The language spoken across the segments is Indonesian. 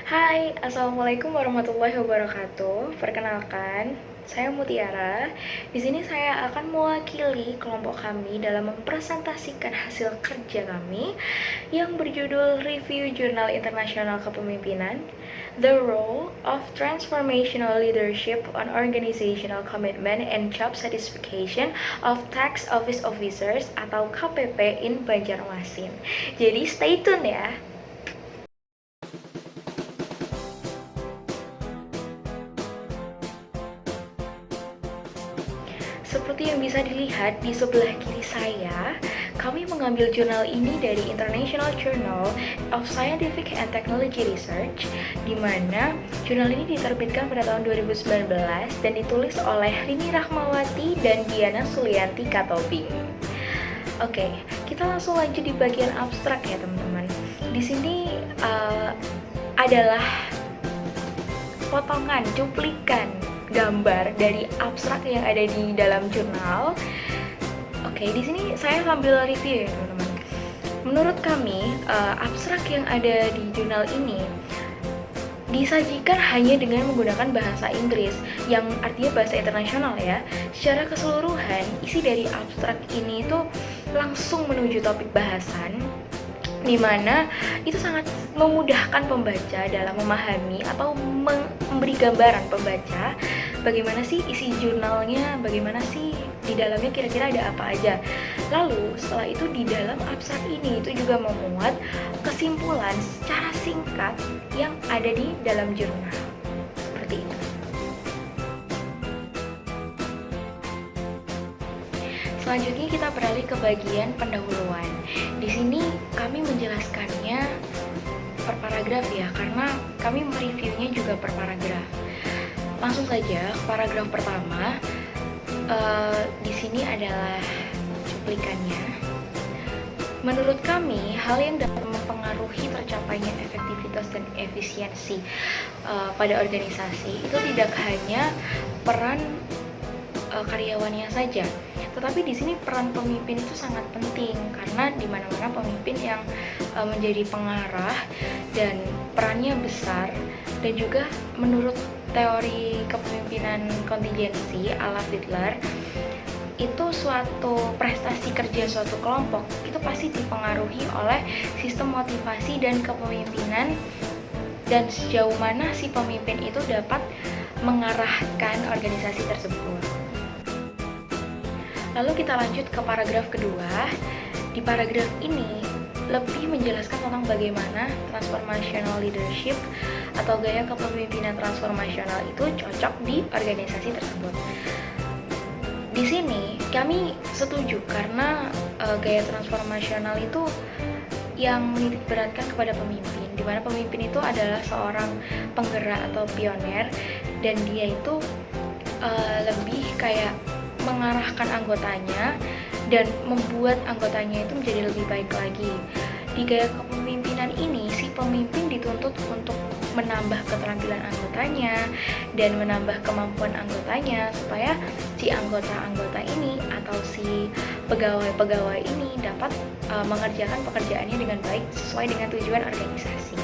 Hai, assalamualaikum warahmatullahi wabarakatuh. Perkenalkan, saya Mutiara. Di sini saya akan mewakili kelompok kami dalam mempresentasikan hasil kerja kami yang berjudul Review Jurnal Internasional Kepemimpinan, The Role of Transformational Leadership on Organizational Commitment and Job Satisfaction of Tax Office Officers atau KPP in Banjarmasin. Jadi stay tune ya. Seperti yang bisa dilihat di sebelah kiri saya, kami mengambil jurnal ini dari International Journal of Scientific and Technology Research, di mana jurnal ini diterbitkan pada tahun 2019 dan ditulis oleh Rini Rahmawati dan Diana Sulianti Katobing. Oke, kita langsung lanjut di bagian abstrak ya teman-teman. Di sini adalah potongan, cuplikan gambar dari abstrak yang ada di dalam jurnal. Oke, di sini saya sambil review ya teman-teman. Menurut kami, abstrak yang ada di jurnal ini disajikan hanya dengan menggunakan bahasa Inggris, yang artinya bahasa internasional ya. Secara keseluruhan, isi dari abstrak ini itu langsung menuju topik bahasan, di mana itu sangat memudahkan pembaca dalam memahami atau memberi gambaran pembaca bagaimana sih isi jurnalnya, bagaimana sih di dalamnya kira-kira ada apa aja. Lalu setelah itu di dalam abstrak ini itu juga memuat kesimpulan secara singkat yang ada di dalam jurnal. Seperti itu. Selanjutnya kita beralih ke bagian pendahuluan. Di sini kami menjelaskannya per paragraf ya, karena kami mereviewnya juga per paragraf. Langsung saja ke paragraf pertama. Di sini adalah cuplikannya. Menurut kami, hal yang dapat mempengaruhi tercapainya efektivitas dan efisiensi pada organisasi itu tidak hanya peran karyawannya saja, tetapi di sini peran pemimpin itu sangat penting, karena di mana-mana pemimpin yang menjadi pengarah dan perannya besar. Dan juga menurut teori kepemimpinan kontingensi ala Fiedler, itu suatu prestasi kerja suatu kelompok itu pasti dipengaruhi oleh sistem motivasi dan kepemimpinan, dan sejauh mana si pemimpin itu dapat mengarahkan organisasi tersebut. Lalu kita lanjut ke paragraf kedua. Di paragraf ini lebih menjelaskan tentang bagaimana transformational leadership atau gaya kepemimpinan transformasional itu cocok di organisasi tersebut. Di sini kami setuju karena gaya transformasional itu yang menitik beratkan kepada pemimpin, di mana pemimpin itu adalah seorang penggerak atau pioner, dan dia itu lebih kayak mengarahkan anggotanya dan membuat anggotanya itu menjadi lebih baik lagi. Di gaya kepemimpinan ini, si pemimpin dituntut untuk menambah keterampilan anggotanya dan menambah kemampuan anggotanya supaya si anggota-anggota ini atau si pegawai-pegawai ini dapat mengerjakan pekerjaannya dengan baik sesuai dengan tujuan organisasi.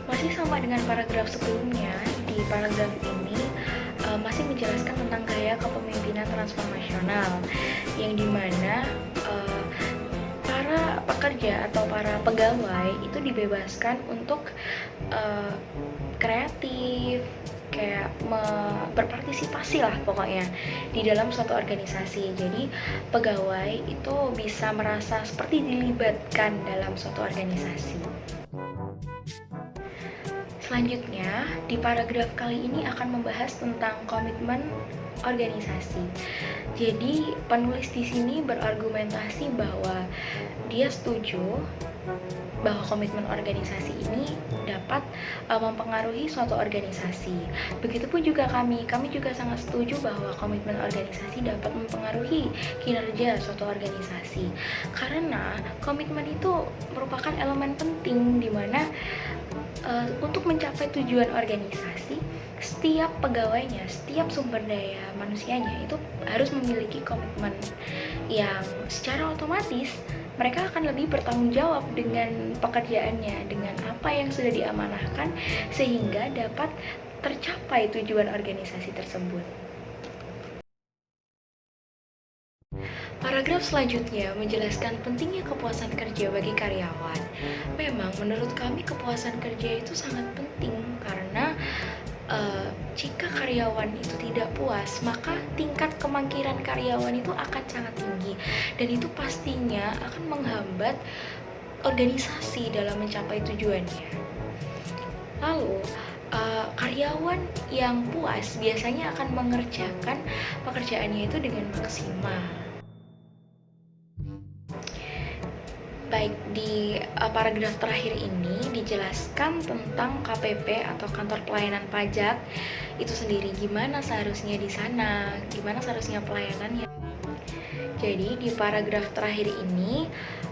Masih sama dengan paragraf sebelumnya, di paragraf ini masih menjelaskan tentang gaya kepemimpinan transformasional, yang dimana para pekerja atau para pegawai itu dibebaskan untuk kreatif, kayak berpartisipasi lah pokoknya di dalam suatu organisasi. Jadi pegawai itu bisa merasa seperti dilibatkan dalam suatu organisasi. Selanjutnya, di paragraf kali ini akan membahas tentang komitmen organisasi. Jadi, penulis di sini berargumentasi bahwa dia setuju bahwa komitmen organisasi ini dapat mempengaruhi suatu organisasi. Begitupun juga kami juga sangat setuju bahwa komitmen organisasi dapat mempengaruhi kinerja suatu organisasi. Karena komitmen itu merupakan elemen penting di mana untuk mencapai tujuan organisasi, setiap pegawainya, setiap sumber daya manusianya itu harus memiliki komitmen yang secara otomatis mereka akan lebih bertanggung jawab dengan pekerjaannya, dengan apa yang sudah diamanahkan sehingga dapat tercapai tujuan organisasi tersebut. Paragraf selanjutnya menjelaskan pentingnya kepuasan kerja bagi karyawan. Memang menurut kami kepuasan kerja itu sangat penting karena jika karyawan itu tidak puas, maka tingkat kemangkiran karyawan itu akan sangat tinggi dan itu pastinya akan menghambat organisasi dalam mencapai tujuannya. Lalu, karyawan yang puas biasanya akan mengerjakan pekerjaannya itu dengan maksimal. Baik, di paragraf terakhir ini dijelaskan tentang KPP atau Kantor Pelayanan Pajak itu sendiri, gimana seharusnya di sana, gimana seharusnya pelayanannya. Jadi di paragraf terakhir ini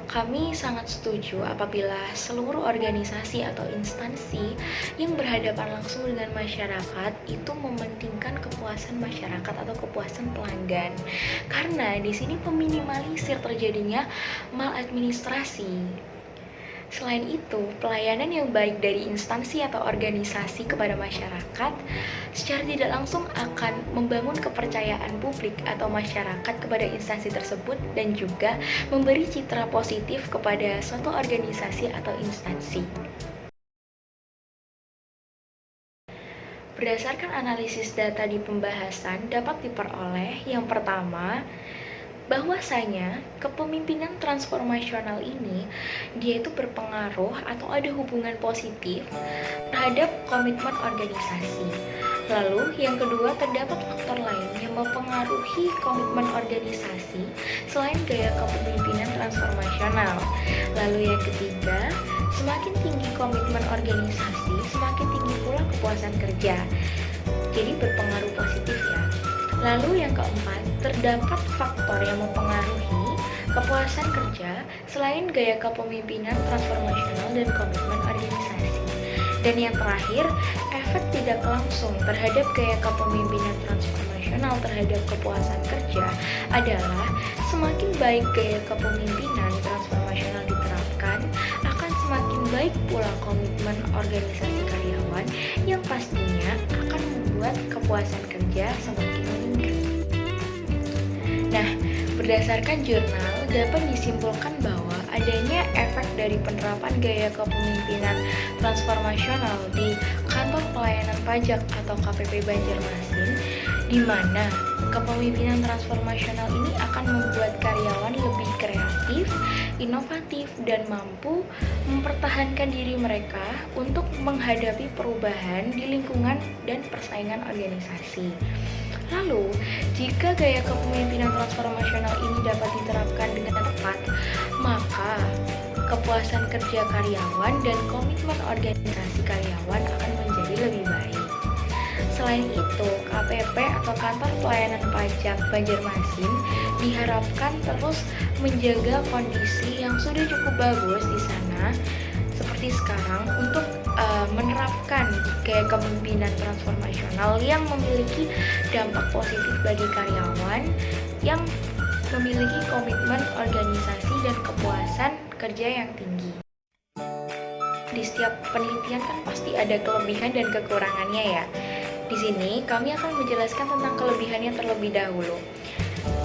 kami sangat setuju apabila seluruh organisasi atau instansi yang berhadapan langsung dengan masyarakat itu mementingkan kepuasan masyarakat atau kepuasan pelanggan. Karena di sini meminimalisir terjadinya maladministrasi. Selain itu, pelayanan yang baik dari instansi atau organisasi kepada masyarakat secara tidak langsung akan membangun kepercayaan publik atau masyarakat kepada instansi tersebut dan juga memberi citra positif kepada suatu organisasi atau instansi. Berdasarkan analisis data di pembahasan dapat diperoleh yang pertama, bahwasanya kepemimpinan transformasional ini dia itu berpengaruh atau ada hubungan positif terhadap komitmen organisasi. Lalu yang kedua, terdapat faktor lain yang mempengaruhi komitmen organisasi selain gaya kepemimpinan transformasional. Lalu yang ketiga, semakin tinggi komitmen organisasi, semakin tinggi pula kepuasan kerja. Jadi berpengaruh positif ya. Lalu yang keempat, terdapat faktor yang mempengaruhi kepuasan kerja selain gaya kepemimpinan transformasional dan komitmen organisasi. Dan yang terakhir, efek tidak langsung terhadap gaya kepemimpinan transformasional terhadap kepuasan kerja adalah semakin baik gaya kepemimpinan transformasional diterapkan, akan semakin baik pula komitmen organisasi karyawan yang pastinya akan membuat kepuasan kerja semakin meningkat. Nah, berdasarkan jurnal dapat disimpulkan bahwa adanya efek dari penerapan gaya kepemimpinan transformasional di Kantor Pelayanan Pajak atau KPP Banjarmasin, di mana kepemimpinan transformasional ini akan membuat karyawan lebih kreatif, inovatif, dan mampu mempertahankan diri mereka untuk menghadapi perubahan di lingkungan dan persaingan organisasi. Lalu, jika gaya kepemimpinan transformasional ini dapat diterapkan dengan tepat, maka kepuasan kerja karyawan dan komitmen organisasi karyawan akan menjadi lebih baik. Selain itu, KPP atau Kantor Pelayanan Pajak Banjarmasin diharapkan terus menjaga kondisi yang sudah cukup bagus di sana seperti sekarang untuk menerapkan gaya kepemimpinan transformasional yang memiliki dampak positif bagi karyawan yang memiliki komitmen organisasi dan kepuasan kerja yang tinggi. Di setiap penelitian kan pasti ada kelebihan dan kekurangannya ya. Di sini kami akan menjelaskan tentang kelebihannya terlebih dahulu.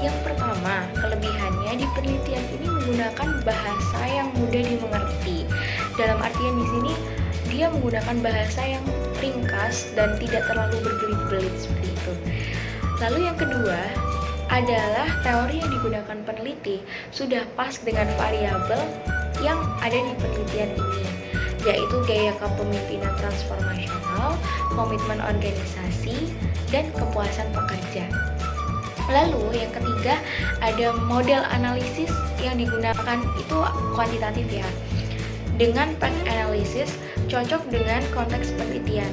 Yang pertama, kelebihannya di penelitian ini menggunakan bahasa yang mudah dimengerti. Dalam artian di sini dia menggunakan bahasa yang ringkas dan tidak terlalu berbelit-belit seperti itu. Lalu yang kedua adalah teori yang digunakan peneliti sudah pas dengan variabel yang ada di penelitian ini, yaitu gaya kepemimpinan transformasional, komitmen organisasi, dan kepuasan pekerja. Lalu yang ketiga ada model analisis yang digunakan itu kuantitatif ya. Dengan path analysis cocok dengan konteks penelitian.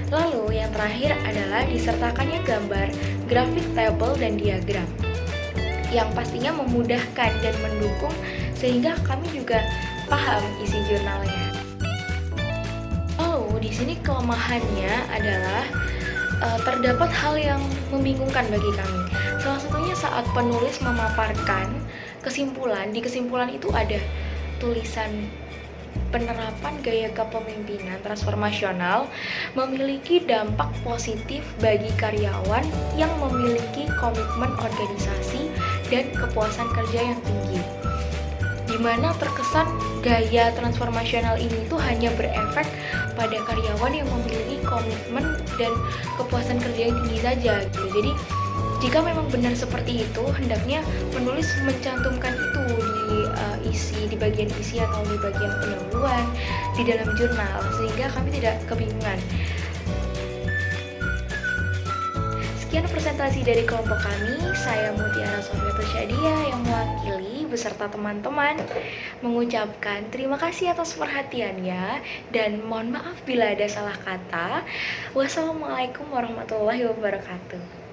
Lalu yang terakhir adalah disertakannya gambar, grafik, tabel, dan diagram yang pastinya memudahkan dan mendukung sehingga kami juga paham isi jurnalnya. Lalu di sini kelemahannya adalah terdapat hal yang membingungkan bagi kami. Salah satunya saat penulis memaparkan kesimpulan, di kesimpulan itu ada tulisan penerapan gaya kepemimpinan transformasional memiliki dampak positif bagi karyawan yang memiliki komitmen organisasi dan kepuasan kerja yang tinggi. Di mana terkesan gaya transformasional ini tuh hanya berefek pada karyawan yang memiliki komitmen dan kepuasan kerja yang tinggi saja gitu. Jadi jika memang benar seperti itu, hendaknya penulis mencantumkan itu di bagian isi atau di bagian pendahuluan di dalam jurnal, sehingga kami tidak kebingungan. Sekian presentasi dari kelompok kami. Saya Mutiara Sofiatul Syadia yang mewakili beserta teman-teman mengucapkan terima kasih atas perhatiannya dan mohon maaf bila ada salah kata. Wassalamualaikum warahmatullahi wabarakatuh.